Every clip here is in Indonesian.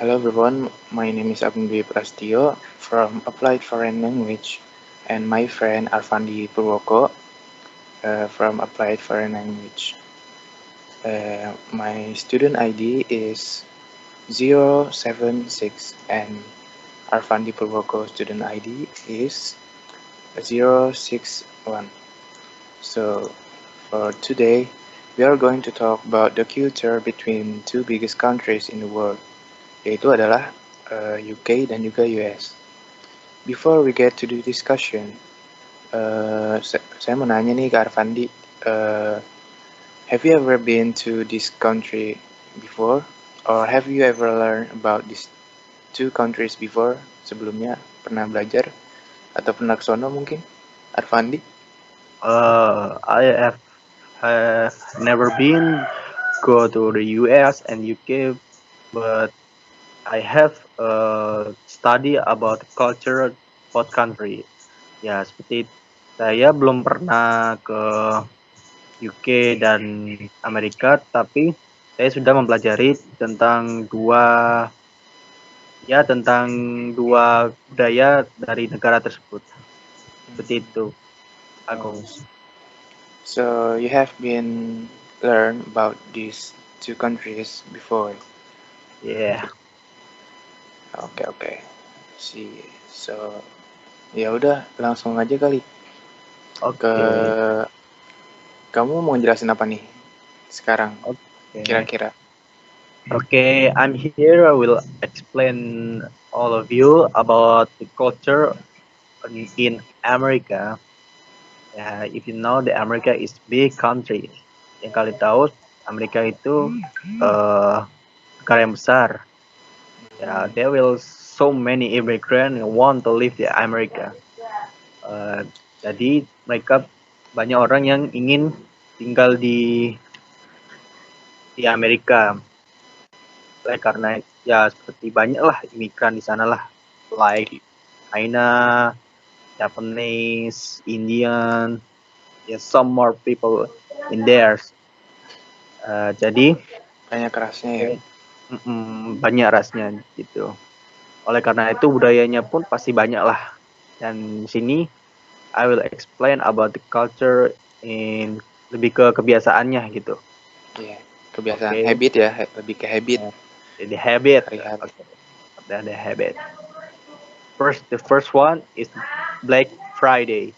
Hello everyone, my name is Agung Dwi Prastio from Applied Foreign Language and my friend Arfandi Purwoko from Applied Foreign Language. My student ID is 076 and Arfandi Purwoko student ID is 061. So for today, we are going to talk about the culture between two biggest countries in the world, yaitu adalah UK dan juga US. Before we get to the discussion, saya mau nanya nih ke Arfandi, have you ever been to this country before? Or have you ever learned about these two countries before? Sebelumnya pernah belajar atau pernah ke sono mungkin? Arfandi? I have never been go to the US and UK, but I have study about culture both country. Ya, seperti saya belum pernah ke UK dan Amerika, tapi saya sudah mempelajari tentang tentang dua budaya dari negara tersebut. Seperti itu, Agung. So you have been learn about these two countries before. Yeah. Okay. See. So ya udah langsung aja kali. Oke. Kamu mau jelasin apa nih sekarang? Kira-kira. Okay, I'm here. I will explain all of you about the culture in America. If you know, the America is big country. Yang kalian tahu, Amerika itu negara yang besar. There will so many immigrant who want to live in America. Jadi mereka banyak orang yang ingin tinggal di Amerika. Karena ya seperti banyak lah imigran di sana lah, like China, Japanese, Indian, some more people in there. Jadi banyak rasnya ya. Banyak rasnya gitu. Oleh karena itu budayanya pun pasti banyak lah. Dan di sini I will explain about the culture in lebih ke kebiasaannya gitu. Iya, kebiasaan habit ya, lebih ke habit. The habit. Hari-hari. The habit. The first one is Black Friday.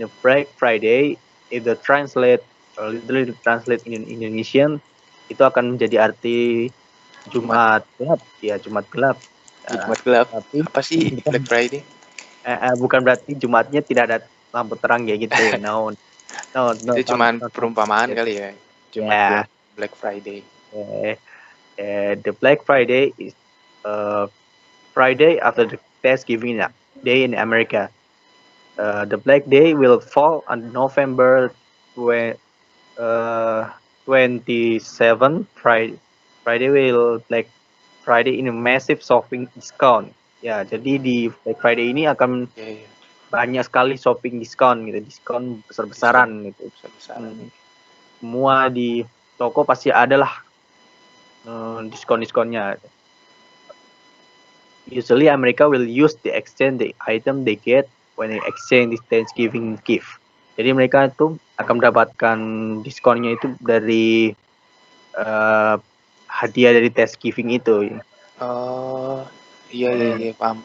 The Black Friday, if the translate literally translate in Indonesian, itu akan menjadi arti Jumat gelap. Ya, Jumat gelap. Jumat gelap. Tapi apa sih Black Friday? Bukan berarti Jumatnya tidak ada lampu terang ya gitu. No. Itu cuma perumpamaan kali ya. Jumat gelap, Black Friday. The Black Friday is Friday after the Thanksgiving Day in America. The Black Day will fall on November 27. Friday will Black Friday in a massive shopping discount. Ya, jadi di Black Friday ini akan banyak sekali shopping diskon gitu, diskon besar-besaran gitu. Semua di toko pasti ada lah diskon-diskonnya. Usually America will use the exchange the item they get when they exchange the Thanksgiving gift. Jadi mereka itu akan mendapatkan diskonnya itu dari hadiah dari Thanksgiving itu. Oh, iya, paham.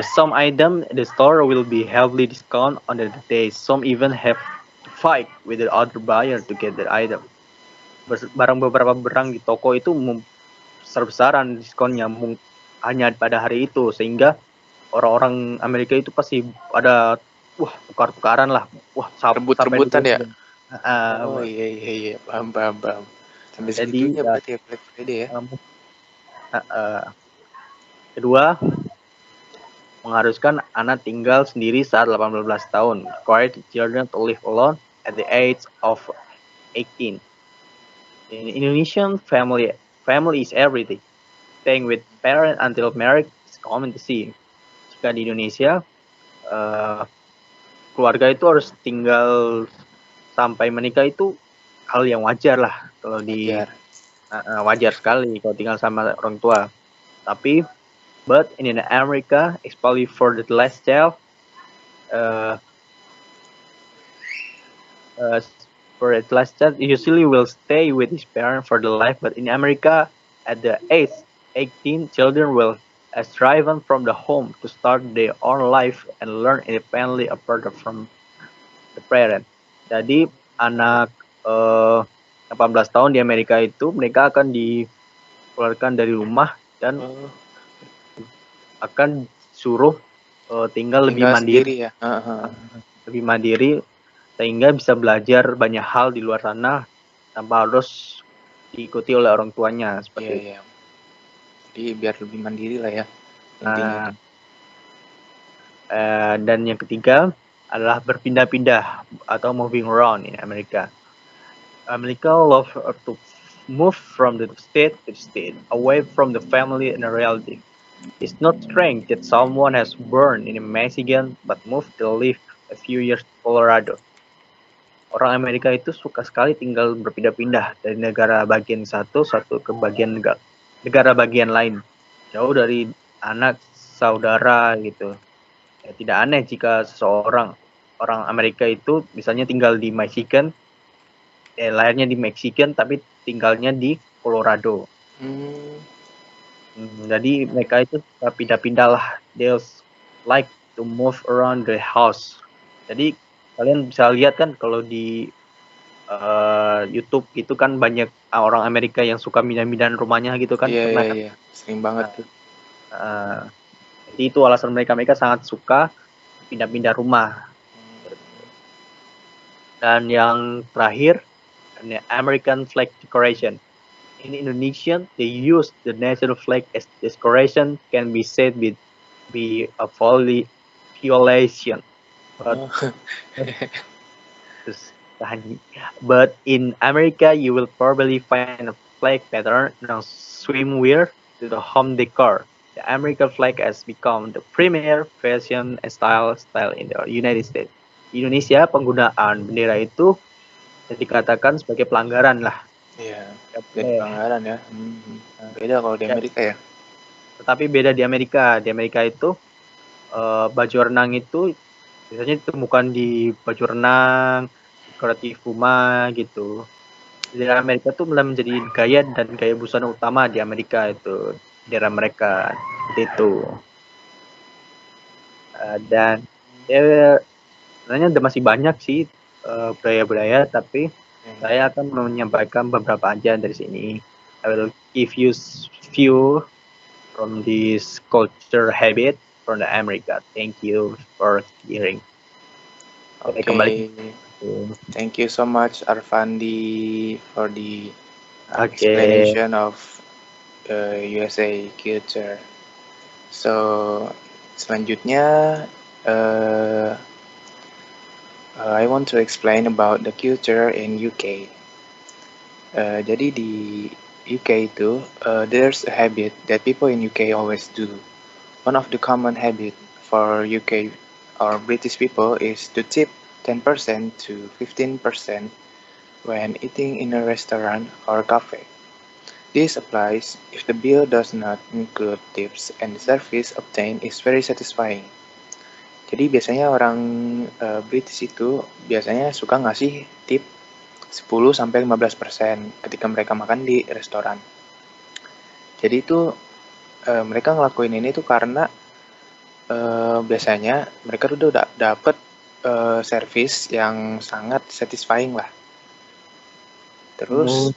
Some item the store will be heavily discount on the day. Some even have to fight with the other buyer to get the item. Beberapa barang di toko itu besar-besaran diskonnya hanya pada hari itu, sehingga orang-orang Amerika itu pasti ada tukar-tukaran lah, rebut-rebutan ya. Iya, paham. Sampai segitunya berarti ya Black Friday ya. Kedua, mengharuskan anak tinggal sendiri saat 18 tahun. Required children to live alone at the age of 18. In Indonesian, family is everything. Staying with parents until married is common to see. Jika di Indonesia, keluarga itu harus tinggal sampai menikah itu hal yang wajar lah. Kalau di wajar sekali kalau tinggal sama orang tua. Tapi, but in America, especially for the last child, uh, uh, for the last child, usually will stay with his parent for the life. But in America, at the age 18, children will driven from the home to start their own life and learn independently apart from the parent. Jadi anak 18 tahun di Amerika itu mereka akan dikeluarkan dari rumah dan Oh, akan suruh tinggal lebih tinggal mandiri, sendiri ya. lebih mandiri sehingga bisa belajar banyak hal di luar sana tanpa harus diikuti oleh orang tuanya Iya, seperti itu. iya. Jadi biar lebih mandiri lah ya intinya Nah, tuh. dan yang ketiga adalah berpindah-pindah atau moving around in Amerika. America love to move from the state to state, away from the family and the relative. It's not strange that someone has born in Michigan but moved to live a few years to Colorado. Orang Amerika itu suka sekali tinggal berpindah-pindah dari negara bagian satu ke bagian negara bagian lain, jauh dari anak saudara gitu. Ya, tidak aneh jika seseorang orang Amerika itu misalnya tinggal di Michigan, lahirnya di Michigan tapi tinggalnya di Colorado. Hmm, Jadi mereka itu suka pindah-pindah lah. They like to move around the house. Jadi kalian bisa lihat kan kalau di YouTube itu kan banyak orang Amerika yang suka pindah-pindahan rumahnya gitu kan, iya, pernah iya, kan? iya. Sering banget Nah, tuh. jadi itu alasan mereka sangat suka pindah-pindah rumah. Dan yang terakhir, American flag decoration. In Indonesia, they use the national flag as decoration can be said be a violation. But Oh, but in America, you will probably find a flag pattern on swimwear to the home decor. The American flag has become the premier fashion and style in the United States. Di Indonesia, penggunaan bendera itu bisa dikatakan sebagai pelanggaran lah. iya. Nggak Jadi boleh. pelanggaran ya. Beda kalau di Ya, Amerika ya. tetapi beda di Amerika. Di Amerika itu baju renang itu biasanya ditemukan di baju renang, dekoratif rumah gitu. Di Amerika tuh mulai menjadi gaya dan gaya busana utama di Amerika itu daerah mereka seperti itu. Dan ya sebenarnya ada masih banyak sih budaya-budaya, tapi saya akan menyampaikan beberapa aja dari sini. I will give you few from this culture habit from the America. Thank you for hearing. Oke, kembali. Okay. Thank you so much, Arfandi, for the Oke. explanation of USA culture. So, selanjutnya, I want to explain about the culture in UK. Jadi di UK itu, there's a habit that people in UK always do. One of the common habit for UK or British people is to tip 10% to 15% when eating in a restaurant or cafe. This applies if the bill does not include tips and the service obtained is very satisfying. Jadi biasanya orang British itu biasanya suka ngasih tip 10-15% ketika mereka makan di restoran. Jadi itu mereka ngelakuin ini tuh karena biasanya mereka tuh udah dapet service yang sangat satisfying lah. Terus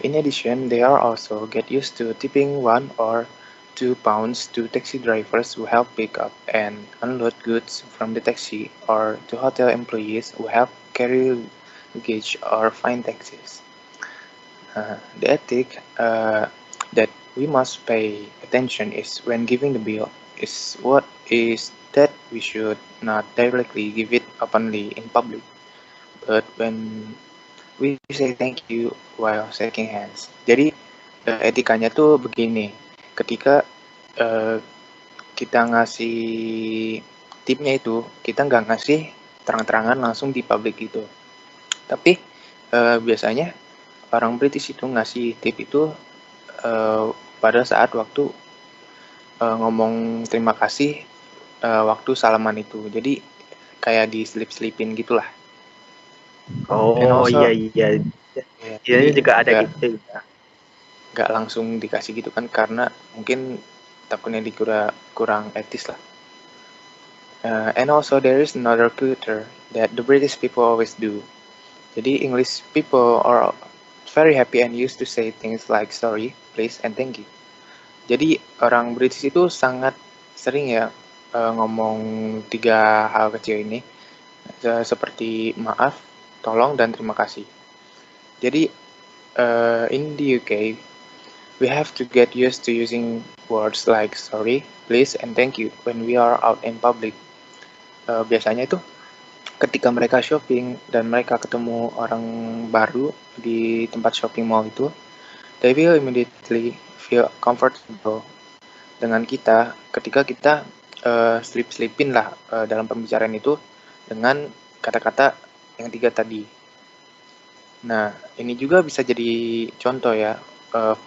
in addition, they are also get used to tipping 1 or 2 pounds to taxi drivers who help pick up and unload goods from the taxi, or to hotel employees who help carry luggage or find taxis. The ethic that we must pay attention is when giving the bill is what is that we should not directly give it openly in public, but when we say thank you while shaking hands. Jadi etikanya tuh begini, ketika kita ngasih tipnya itu, kita nggak ngasih terang-terangan langsung di publik gitu. Tapi biasanya orang British itu ngasih tip itu pada saat waktu ngomong terima kasih waktu salaman itu. Jadi kayak diselip-selipin gitulah. And Oh also, iya iya. ya, Ini jadi juga ada nggak gitu ya. nggak langsung dikasih gitu kan karena mungkin takutnya dikira kurang etis lah. And also there is another culture that the British people always do. Jadi English people are very happy and used to say things like sorry, please, and thank you. Jadi orang British itu sangat sering ya ngomong tiga hal kecil ini seperti maaf, tolong, dan terima kasih. Jadi in the UK we have to get used to using words like sorry, please, and thank you when we are out in public. Biasanya itu ketika mereka shopping dan mereka ketemu orang baru di tempat shopping mall itu, they will immediately feel comfortable dengan kita ketika kita selip-selipin lah dalam pembicaraan itu dengan kata-kata yang tiga tadi. Nah, ini juga bisa jadi contoh ya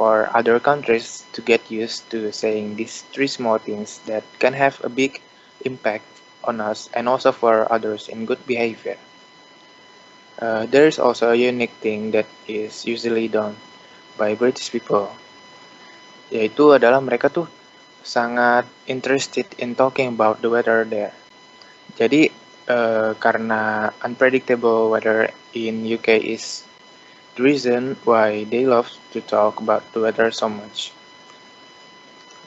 for other countries to get used to saying these three small things that can have a big impact on us and also for others in good behavior. There is also a unique thing that is usually done by British people, yaitu adalah mereka tuh sangat interested in talking about the weather there. Jadi karena unpredictable weather in UK is the reason why they love to talk about the weather so much.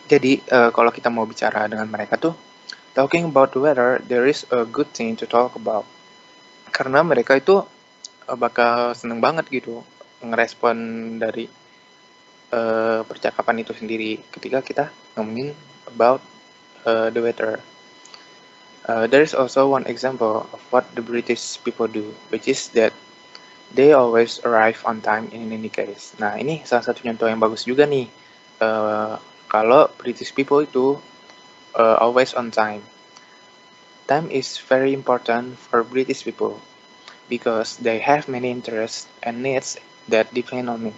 Jadi kalau kita mau bicara dengan mereka tuh, talking about the weather, there is a good thing to talk about. Karena mereka itu bakal seneng banget gitu ngerespon dari percakapan itu sendiri ketika kita ngomongin about the weather. There is also one example of what the British people do, which is that they always arrive on time in any case. Nah, ini salah satu contoh yang bagus juga nih. Kalau British people itu always on time. Time is very important for British people because they have many interests and needs that depend on it.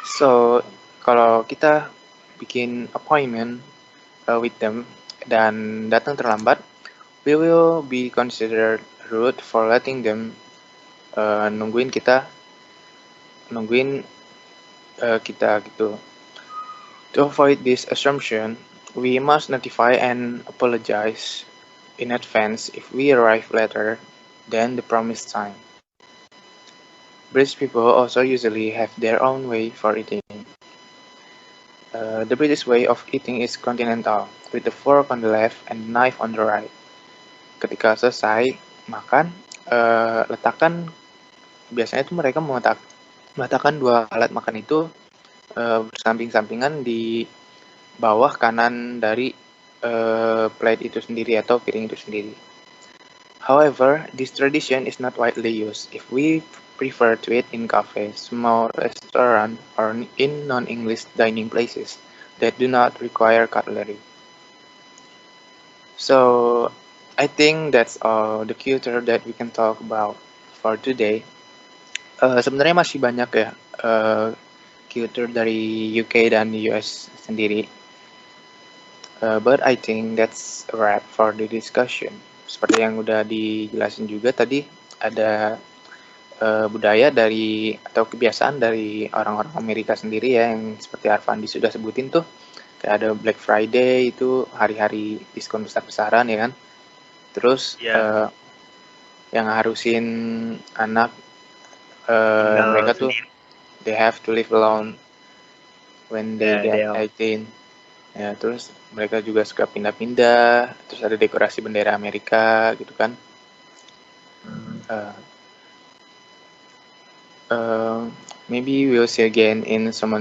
So, kalau kita bikin appointment with them dan datang terlambat, we will be considered rude for letting them nungguin kita gitu. To avoid this assumption, we must notify and apologize in advance if we arrive later than the promised time. British people also usually have their own way for eating. The British way of eating is continental, with the fork on the left and knife on the right. Ketika selesai makan, letakkan biasanya itu mereka meletakkan dua alat makan itu bersamping-sampingan di bawah kanan dari plate itu sendiri atau piring itu sendiri. However, this tradition is not widely used if we prefer to eat in cafes, small restaurants, or in non-English dining places that do not require cutlery. So, I think that's all the culture that we can talk about for today. Sebenarnya masih banyak ya culture dari UK dan US sendiri. But I think that's a wrap for the discussion. Seperti yang udah dijelasin juga tadi, ada budaya dari atau kebiasaan dari orang-orang Amerika sendiri ya, yang seperti Arfandi sudah sebutin tuh, kayak ada Black Friday itu hari-hari diskon besar-besaran ya kan. Terus yang harusin anak mereka tuh they have to live alone when they get 18. Ya, terus mereka juga suka pindah-pindah, terus ada dekorasi bendera Amerika gitu kan. Maybe we'll see again in some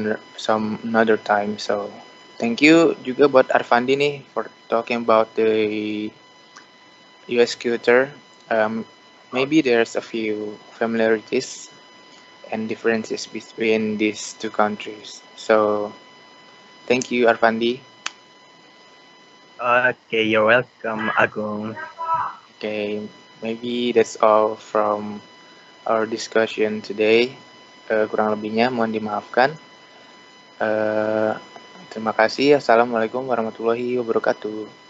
another time. So thank you juga buat Arfandi nih for talking about the US culture. Maybe there's a few familiarities and differences between these two countries. So thank you, Arfandi. Okay, you're welcome, Agung. Okay, maybe that's all from our discussion today. Kurang lebihnya mohon dimaafkan. Terima kasih. Assalamualaikum warahmatullahi wabarakatuh.